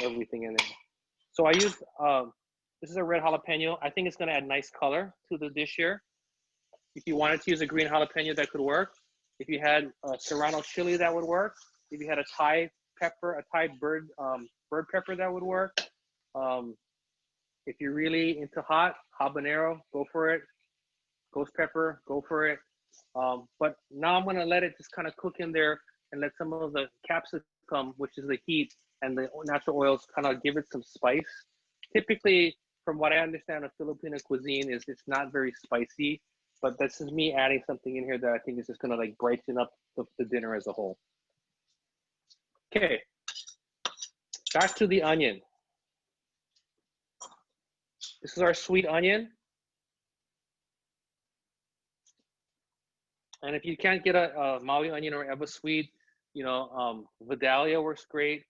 everything in there. So I used, this is a red jalapeno. I think it's gonna add nice color to the dish here. If you wanted to use a green jalapeno, that could work. If you had serrano chili, that would work. If you had a Thai pepper, a Thai bird pepper, that would work. If you're really into hot, habanero, go for it. Ghost pepper, go for it. But now I'm gonna let it just kind of cook in there and let some of the capsicum, which is the heat, and the natural oils kind of give it some spice. Typically, from what I understand of Filipino cuisine, is it's not very spicy, but this is me adding something in here that I think is just gonna like brighten up the dinner as a whole. Okay, back to the onion. This is our sweet onion. And if you can't get a Maui onion or Eva sweet, you know, Vidalia works great.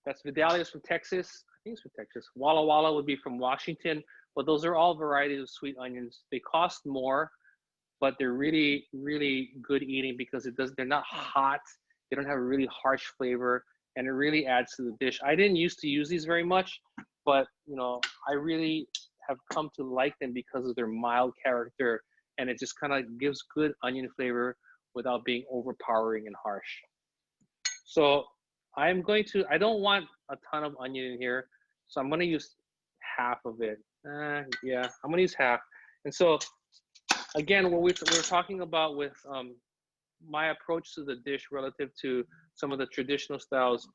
That's Vidalia's from Texas. I think it's from Texas. Walla Walla would be from Washington. But those are all varieties of sweet onions. They cost more, but they're really, really good eating because they're not hot. They don't have a really harsh flavor, and it really adds to the dish. I didn't used to use these very much, but you know, I really have come to like them because of their mild character, and it just kind of gives good onion flavor without being overpowering and harsh. So I don't want a ton of onion in here, so I'm gonna use half of it. Yeah, I'm gonna use half. And so again, what we're talking about with my approach to the dish relative to some of the traditional styles,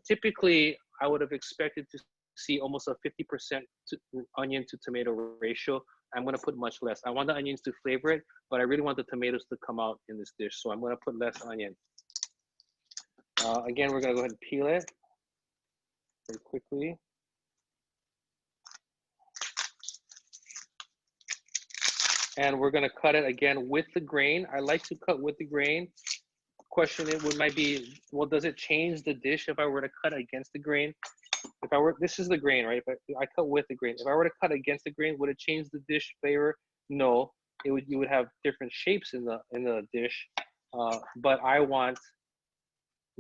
typically I would have expected to see almost a 50% onion to tomato ratio. I'm gonna put much less. I want the onions to flavor it, but I really want the tomatoes to come out in this dish, so I'm gonna put less onion. Again, we're gonna go ahead and peel it very quickly. And we're gonna cut it again with the grain. I like to cut with the grain. Question might be, well, does it change the dish if I were to cut against the grain? This is the grain, right? If I cut with the grain. If I were to cut against the grain, would it change the dish flavor? No, you would have different shapes in the dish, but I want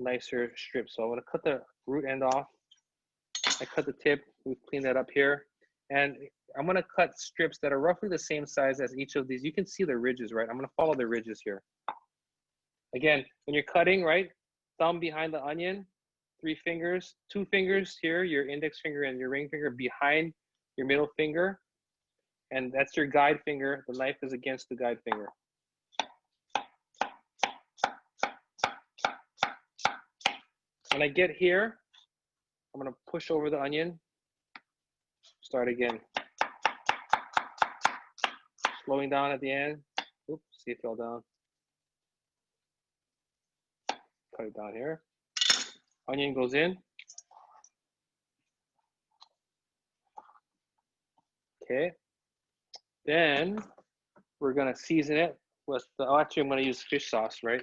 nicer strips. So I'm gonna cut the root end off. I cut the tip, we clean that up here. And I'm gonna cut strips that are roughly the same size as each of these. You can see the ridges, right? I'm gonna follow the ridges here. Again, when you're cutting, right? Thumb behind the onion, 3 fingers, 2 fingers here, your index finger and your ring finger behind your middle finger. And that's your guide finger. The knife is against the guide finger. When I get here, I'm gonna push over the onion. Start again. Slowing down at the end. Oops, see it fell down. Cut it down here. Onion goes in. Okay. Then we're gonna season it with the, oh, actually I'm gonna use fish sauce, right?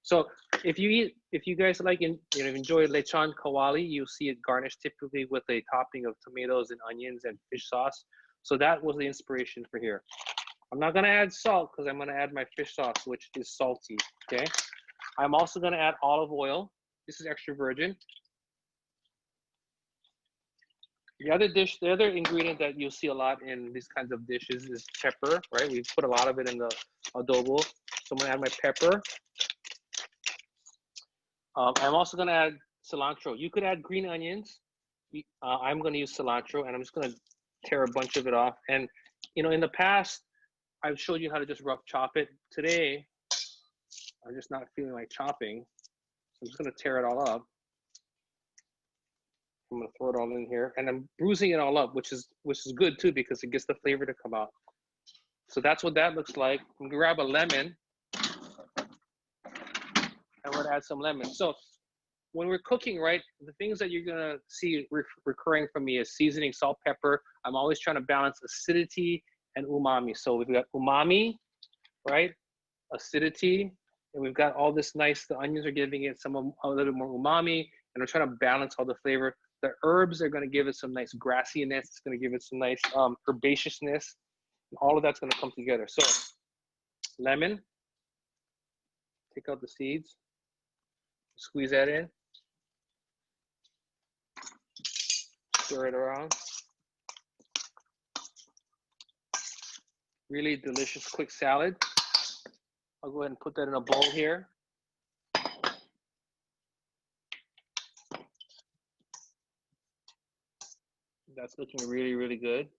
So if you guys like enjoy lechon kawali, you'll see it garnished typically with a topping of tomatoes and onions and fish sauce. So that was the inspiration for here. I'm not gonna add salt because I'm gonna add my fish sauce, which is salty, okay? I'm also gonna add olive oil. This is extra virgin. The other ingredient that you'll see a lot in these kinds of dishes is pepper, right? We put a lot of it in the adobo. So I'm gonna add my pepper. I'm also gonna add cilantro. You could add green onions. I'm gonna use cilantro, and I'm just gonna tear a bunch of it off. And you know, in the past, I've showed you how to just rough chop it. Today, I'm just not feeling like chopping. So I'm just gonna tear it all up. I'm gonna throw it all in here, and I'm bruising it all up, which is good too because it gets the flavor to come out. So that's what that looks like. I'm gonna grab a lemon. I'm gonna add some lemon. So when we're cooking, right, the things that you're gonna see recurring from me is seasoning, salt, pepper. I'm always trying to balance acidity and umami. So we've got umami, right, acidity, and we've got all this nice, the onions are giving it a little bit more umami, and we're trying to balance all the flavor. The herbs are gonna give it some nice grassiness. It's gonna give it some nice herbaceousness. And all of that's gonna come together. So lemon, take out the seeds, squeeze that in, stir it around. Really delicious, quick salad. I'll go ahead and put that in a bowl here. That's looking really, really good.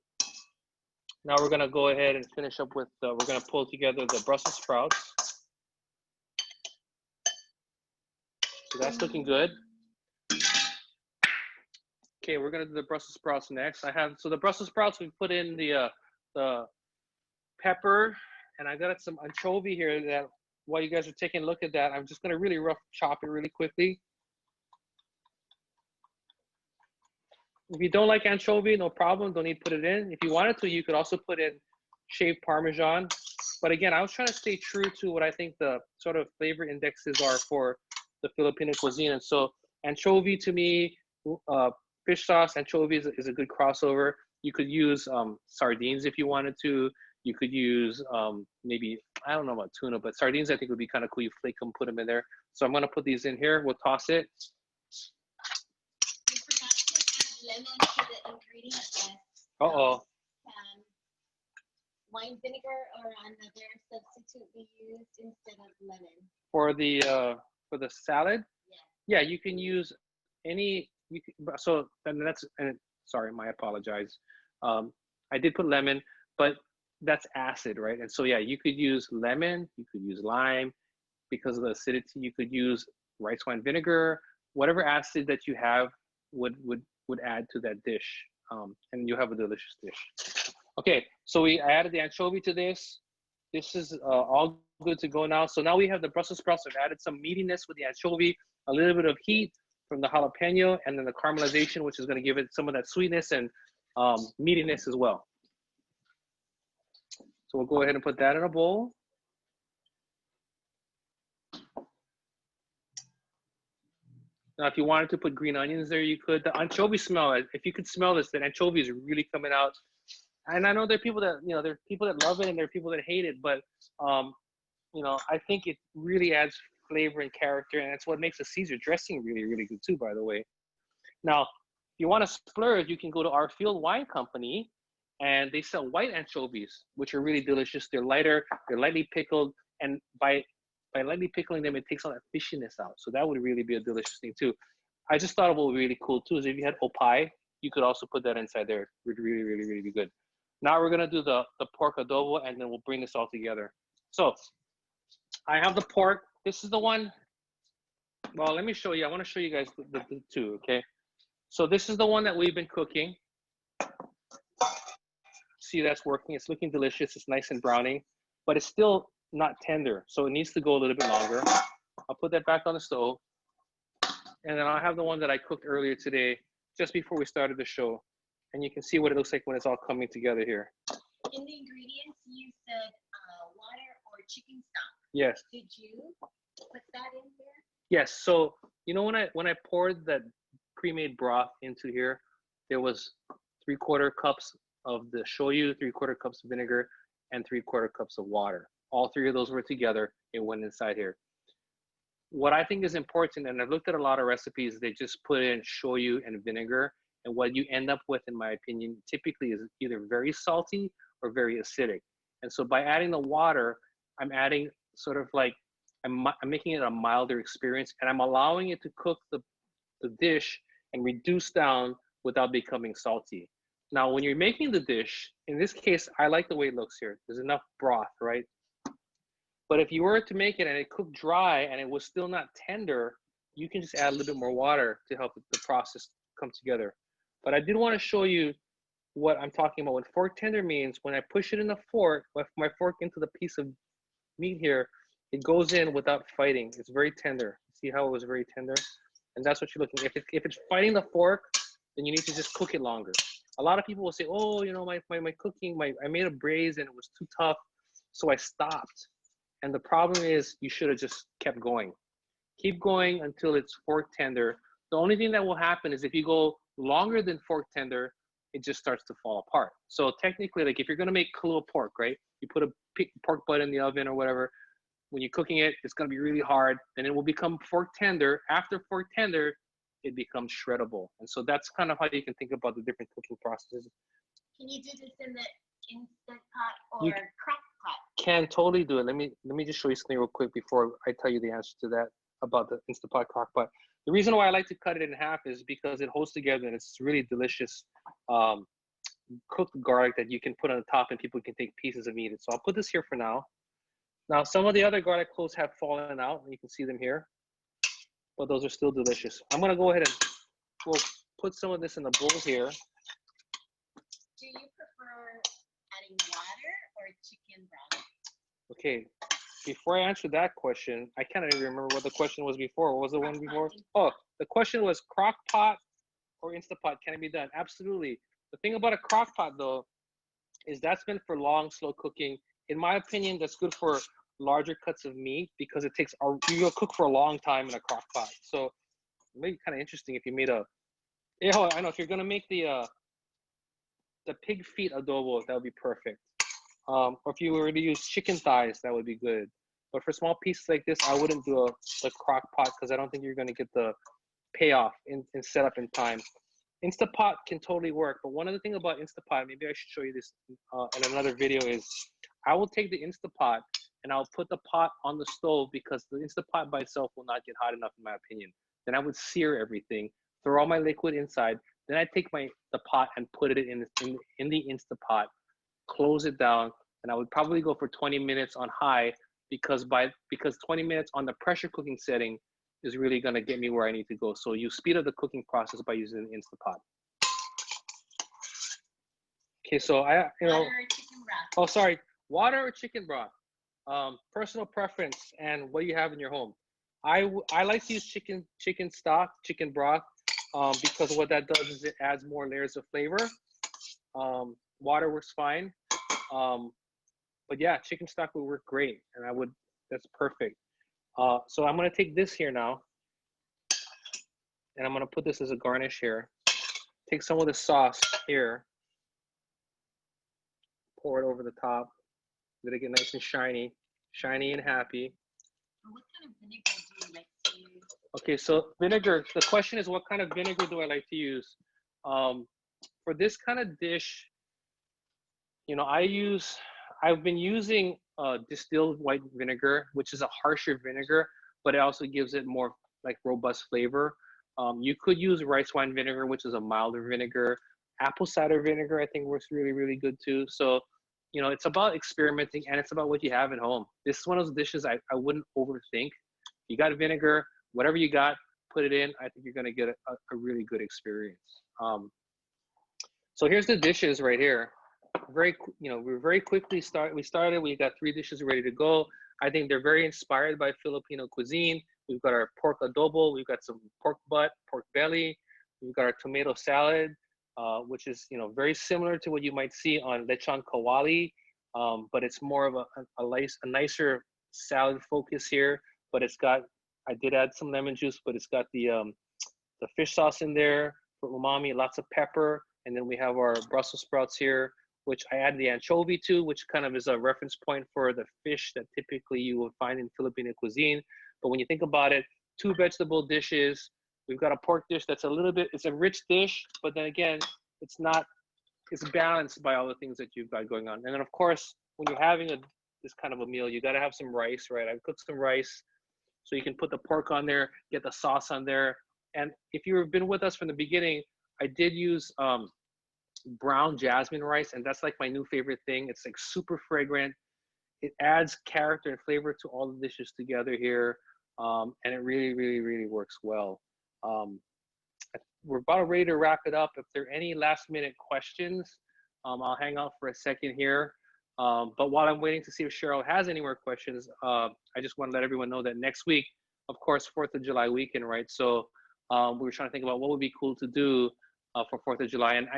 Now we're gonna go ahead and finish up with, we're gonna pull together the Brussels sprouts. So that's looking good. Okay, we're gonna do the Brussels sprouts next. So the Brussels sprouts, we put in the pepper, and I got some anchovy here that while you guys are taking a look at that, I'm just gonna really rough chop it really quickly. If you don't like anchovy, no problem, don't need to put it in. If you wanted to, you could also put in shaved Parmesan. But again, I was trying to stay true to what I think the sort of flavor indexes are for the Filipino cuisine. And so anchovy to me, fish sauce, anchovy is a good crossover. You could use sardines if you wanted to. You could use maybe, I don't know about tuna, but sardines I think would be kind of cool. You flake them, put them in there. So I'm gonna put these in here. We'll toss it. Lemon to the ingredient. Uh-oh. Wine vinegar or another substitute we used instead of lemon. For the salad? Yeah. Yeah, you can use any, so, and that's, and sorry, I apologize. I did put lemon, but that's acid, right? And so, yeah, you could use lemon, you could use lime. Because of the acidity, you could use rice wine vinegar, whatever acid that you have would add to that dish, and you have a delicious dish. Okay, so I added the anchovy to this. This is all good to go now. So now we have the Brussels sprouts. I've added some meatiness with the anchovy, a little bit of heat from the jalapeno, and then the caramelization, which is going to give it some of that sweetness and meatiness as well. So we'll go ahead and put that in a bowl. Now, if you wanted to put green onions there, you could. The anchovy smell, if you could smell this, that anchovy is really coming out. And I know there are people that, you know, there are people that love it and there are people that hate it, but, you know, I think it really adds flavor and character, and that's what makes a Caesar dressing really, really good too, by the way. Now, if you want to splurge, you can go to our Field Wine Company, and they sell white anchovies, which are really delicious. They're lighter, they're lightly pickled, and by lightly pickling them, it takes all that fishiness out. So that would really be a delicious thing too. I just thought of what would be really cool too is if you had opai, you could also put that inside there. It would really, really, really be good. Now we're gonna do the pork adobo, and then we'll bring this all together. So I have the pork. This is the one. Well, let me show you. I want to show you guys the two. Okay. So this is the one that we've been cooking. See, that's working. It's looking delicious. It's nice and browning, but it's still not tender. So it needs to go a little bit longer. I'll put that back on the stove. And then I'll have the one that I cooked earlier today, just before we started the show. And you can see what it looks like when it's all coming together here. In the ingredients, you said water or chicken stock. Yes. Did you put that in there? Yes. So you know when I poured that pre-made broth into here, there was 3/4 cups of the shoyu, 3/4 cups of vinegar, and 3/4 cups of water. All three of those were together. It went inside here. What I think is important, and I've looked at a lot of recipes, they just put in shoyu and vinegar, and what you end up with, in my opinion, typically is either very salty or very acidic. And so by adding the water, I'm adding sort of like, I'm making it a milder experience, and I'm allowing it to cook the dish and reduce down without becoming salty. Now, when you're making the dish, in this case, I like the way it looks here. There's enough broth, right? But if you were to make it and it cooked dry and it was still not tender, you can just add a little bit more water to help the process come together. But I did want to show you what I'm talking about. What fork tender means, when I push it in the fork, with my fork into the piece of meat here, it goes in without fighting. It's very tender. See how it was very tender? And that's what you're looking at. If it's fighting the fork, then you need to just cook it longer. A lot of people will say, oh, you know, my cooking, I made a braise and it was too tough, so I stopped. And the problem is you should have just kept going. Keep going until it's fork tender. The only thing that will happen is if you go longer than fork tender, it just starts to fall apart. So technically, like if you're gonna make Kahlua pork, right? You put a pork butt in the oven or whatever, when you're cooking it, it's gonna be really hard, and it will become fork tender. After fork tender, it becomes shreddable. And so that's kind of how you can think about the different cooking processes. Can you do this in the Instant Pot or crock pot? Can totally do it. Let me just show you something real quick before I tell you the answer to that about the Instant Pot crock pot. The reason why I like to cut it in half is because it holds together and it's really delicious cooked garlic that you can put on the top and people can take pieces of meat. So I'll put this here for now. Now, some of the other garlic cloves have fallen out, and you can see them here, but those are still delicious. I'm gonna go ahead and we'll put some of this in the bowl here. Do you prefer adding water or chicken broth? Okay, before I answer that question, I can't even remember what the question was before. What was the one before? Oh, the question was crock pot or Instant Pot, can it be done? Absolutely. The thing about a crock pot though, is that's meant for long, slow cooking. In my opinion, that's good for larger cuts of meat because it takes, you'll cook for a long time in a crock pot. So it may be kind of interesting if you made a, I know if you're gonna make the pig feet adobo, that would be perfect. Or if you were to use chicken thighs, that would be good. But for small pieces like this, I wouldn't do a crock pot because I don't think you're gonna get the payoff in setup in time. Instant Pot can totally work, but one other thing about Instant Pot, maybe I should show you this in another video, is I will take the Instant Pot and I'll put the pot on the stove because the Instant Pot by itself will not get hot enough in my opinion. Then I would sear everything, throw all my liquid inside, then I take the pot and put it in the Instant Pot, close it down, and I would probably go for 20 minutes on high because 20 minutes on the pressure cooking setting is really gonna get me where I need to go. So you speed up the cooking process by using an Instant Pot. Okay, so water or chicken broth? Oh, sorry, water or chicken broth? Personal preference and what you have in your home. I like to use chicken stock, chicken broth, because what that does is it adds more layers of flavor. Water works fine, but yeah, chicken stock would work great, and that's perfect. So I'm gonna take this here now, and I'm gonna put this as a garnish here. Take some of the sauce here, pour it over the top. Let it get nice and shiny and happy. What kind of vinegar do you like to use? Okay, so vinegar, the question is what kind of vinegar do I like to use? For this kind of dish, you know, I've been using distilled white vinegar, which is a harsher vinegar, but it also gives it more like robust flavor. You could use rice wine vinegar, which is a milder vinegar. Apple cider vinegar, I think, works really, really good too. So, you know, it's about experimenting and it's about what you have at home. This is one of those dishes I wouldn't overthink. You got vinegar, whatever you got, put it in, I think you're gonna get a really good experience. So here's the dishes right here. We're very quickly we started, we got 3 dishes ready to go. I think they're very inspired by Filipino cuisine. We've got our pork adobo, we've got some pork butt, pork belly, we've got our tomato salad, which is, very similar to what you might see on lechon kawali, but it's more of a nicer salad focus here. But I did add some lemon juice, but it's got the fish sauce in there for umami, lots of pepper, and then we have our Brussels sprouts here, which I add the anchovy to, which kind of is a reference point for the fish that typically you will find in Filipino cuisine. But when you think about it, 2 vegetable dishes. We've got a pork dish that's it's a rich dish, but then again, it's balanced by all the things that you've got going on. And then of course, when you're having this kind of a meal, you got to have some rice, right? I cooked some rice, so you can put the pork on there, get the sauce on there. And if you've been with us from the beginning, I did use brown jasmine rice, and that's like my new favorite thing. It's like super fragrant. It adds character and flavor to all the dishes together here, and it really, really, really works well. We're about ready to wrap it up. If there are any last minute questions, I'll hang out for a second here. But while I'm waiting to see if Cheryl has any more questions, I just want to let everyone know that next week, of course, 4th of July weekend, right? So we were trying to think about what would be cool to do for 4th of July. And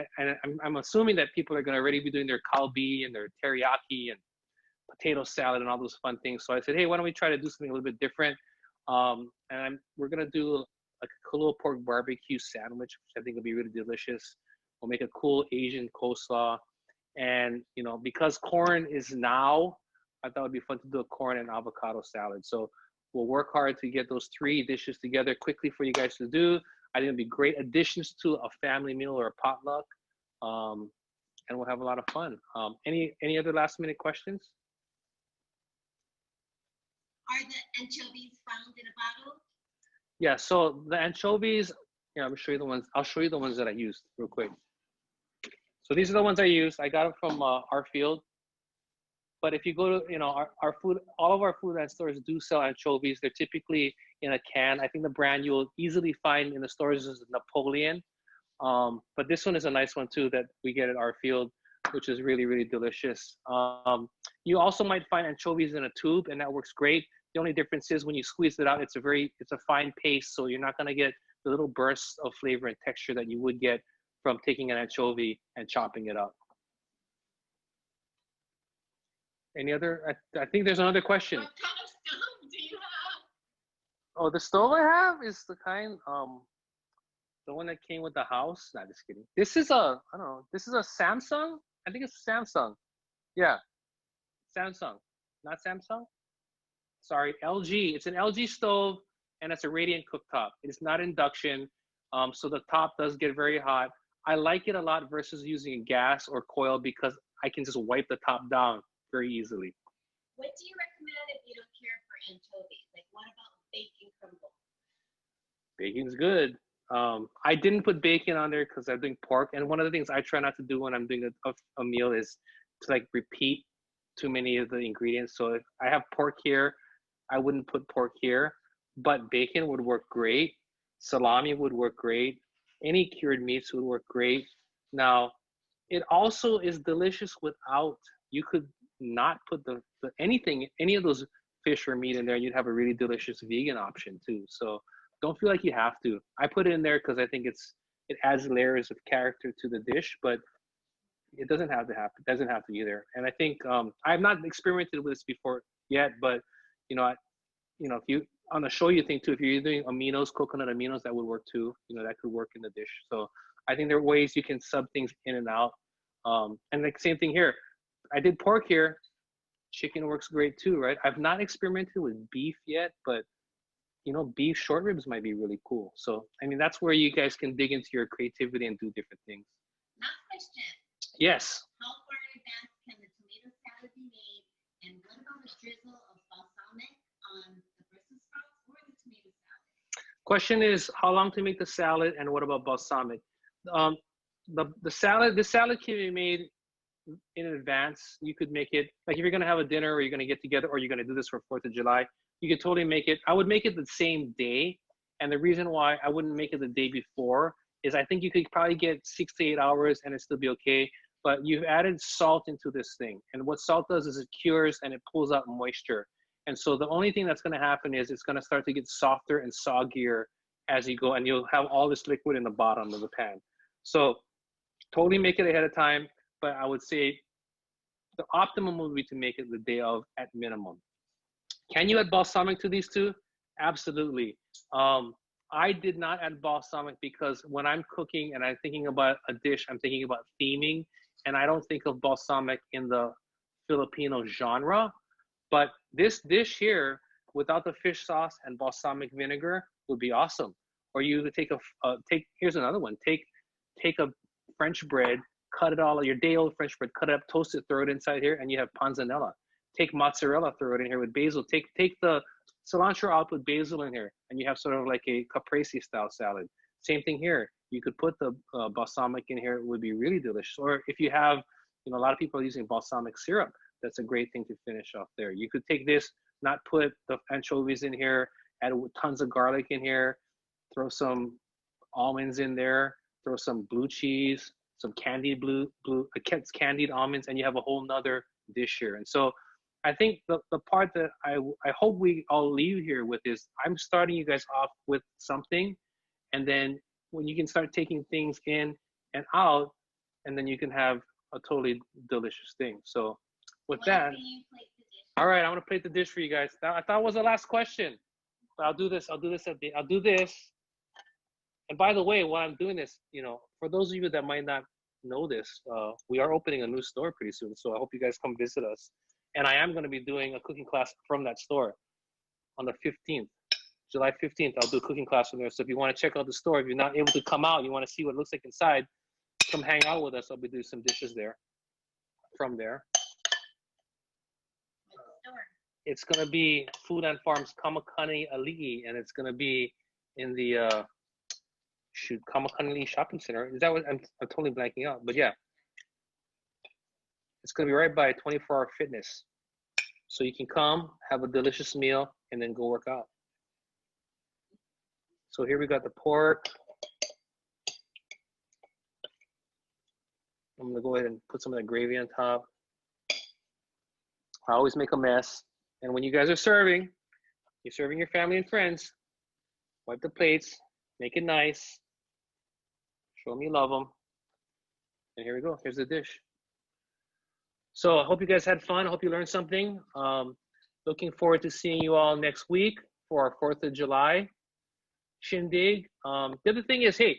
I'm assuming that people are going to already be doing their kalbi and their teriyaki and potato salad and all those fun things. So I said, hey, why don't we try to do something a little bit different? We're going to do like a cool pork barbecue sandwich, which I think will be really delicious. We'll make a cool Asian coleslaw. And, because corn is now, I thought it'd be fun to do a corn and avocado salad. So we'll work hard to get those 3 dishes together quickly for you guys to do. I think it'd be great additions to a family meal or a potluck. And we'll have a lot of fun. Any other last minute questions? Are the anchovies found in a bottle? Yeah, so the anchovies, I'll show you the ones that I used real quick. So these are the ones I used. I got them from our field. But if you go to, our food, all of our Foodland stores do sell anchovies. They're typically in a can. I think the brand you'll easily find in the stores is Napoleon. But this one is a nice one too that we get at our field, which is really, really delicious. You also might find anchovies in a tube, and that works great. The only difference is when you squeeze it out, it's a fine paste, so you're not gonna get the little bursts of flavor and texture that you would get from taking an anchovy and chopping it up. Any other? I think there's another question. What kind of stove do you have? Oh, the stove I have is the kind, the one that came with the house. Nah, just kidding. This is I don't know. This is a Samsung. I think it's Samsung. Yeah, Samsung, not Samsung. Sorry, LG. It's an LG stove, and it's a radiant cooktop. It is not induction, so the top does get very hot. I like it a lot versus using gas or coil because I can just wipe the top down very easily. What do you recommend if you don't care for anchovies? Like, what about bacon crumble? Bacon's good. I didn't put bacon on there because I'm doing pork, and one of the things I try not to do when I'm doing a meal is to like repeat too many of the ingredients. So if I have pork here, I wouldn't put pork here, but bacon would work great. Salami would work great. Any cured meats would work great. Now, it also is delicious without, you could not put any of those fish or meat in there, and you'd have a really delicious vegan option too. So don't feel like you have to. I put it in there because I think it adds layers of character to the dish, but it doesn't have to happen. It doesn't have to either. And I think I've not experimented with this before yet, but if you on the Shoyu thing too, if you're doing aminos, coconut aminos, that would work too. That could work in the dish. So I think there are ways you can sub things in and out. And like same thing here. I did pork here. Chicken works great too, right? I've not experimented with beef yet, but beef short ribs might be really cool. So I mean, that's where you guys can dig into your creativity and do different things. Last question. Yes. How far in advance can the tomato salad be made? And what about a drizzle of balsamic on the Brussels sprouts or the tomato salad? Question is how long to make the salad, and what about balsamic? The salad can be made in advance. You could make it like if you're gonna have a dinner or you're gonna get together or you're gonna do this for 4th of July, you could totally make it. I would make it the same day And the reason why I wouldn't make it the day before is I think you could probably get 6 to 8 hours and it still be okay. But you've added salt into this thing. And what salt does is it cures and it pulls out moisture. And so the only thing that's going to happen is it's going to start to get softer and soggier as you go, and you'll have all this liquid in the bottom of the pan. So totally make it ahead of time, but I would say the optimum would be to make it the day of at minimum. Can you add balsamic to these two? Absolutely. I did not add balsamic because when I'm cooking and I'm thinking about a dish, I'm thinking about theming, and I don't think of balsamic in the Filipino genre. But this dish here, without the fish sauce and balsamic vinegar, would be awesome. Or you could take here's another one. Take a French bread, cut it all, your day-old French bread, cut it up, toast it, throw it inside here, and you have panzanella. Take mozzarella, throw it in here with basil. Take the cilantro out with basil in here, and you have sort of like a caprese style salad. Same thing here. You could put the balsamic in here. It would be really delicious. Or if you have, a lot of people are using balsamic syrup. That's a great thing to finish off there. You could take this, not put the anchovies in here, add tons of garlic in here, throw some almonds in there, throw some blue cheese, some candied candied almonds, and you have a whole nother dish here. And so I think the part that I hope we all leave here with is I'm starting you guys off with something, and then when you can start taking things in and out, and then you can have a totally delicious thing. So with that, all right, I'm gonna plate the dish for you guys. I thought it was the last question, but I'll do this. I'll do this. And by the way, while I'm doing this, for those of you that might not know this, we are opening a new store pretty soon. So I hope you guys come visit us. And I am going to be doing a cooking class from that store on the 15th, July 15th. I'll do a cooking class from there. So if you want to check out the store, if you're not able to come out, you want to see what it looks like inside, come hang out with us. I'll be doing some dishes there, from there. It's going to be Foodland Farms Kamakani Alii, and it's going to be in the Kamakani Shopping Center. Is that what I'm totally blanking out? But yeah, it's going to be right by 24-hour fitness. So you can come, have a delicious meal, and then go work out. So here we got the pork. I'm going to go ahead and put some of that gravy on top. I always make a mess. And when you guys are serving, you're serving your family and friends, wipe the plates, make it nice, show them you love them. And here we go. Here's the dish. So I hope you guys had fun. I hope you learned something. Looking forward to seeing you all next week for our 4th of July shindig. The other thing is, hey,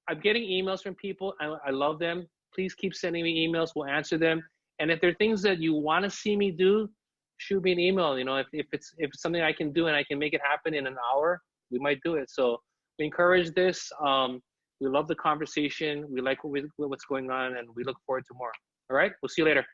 I'm getting emails from people. I love them. Please keep sending me emails. We'll answer them. And if there are things that you want to see me do, shoot me an email. If it's something I can do and I can make it happen in an hour, we might do it. So we encourage this. We love the conversation. We like what's going on, and we look forward to more. All right, we'll see you later.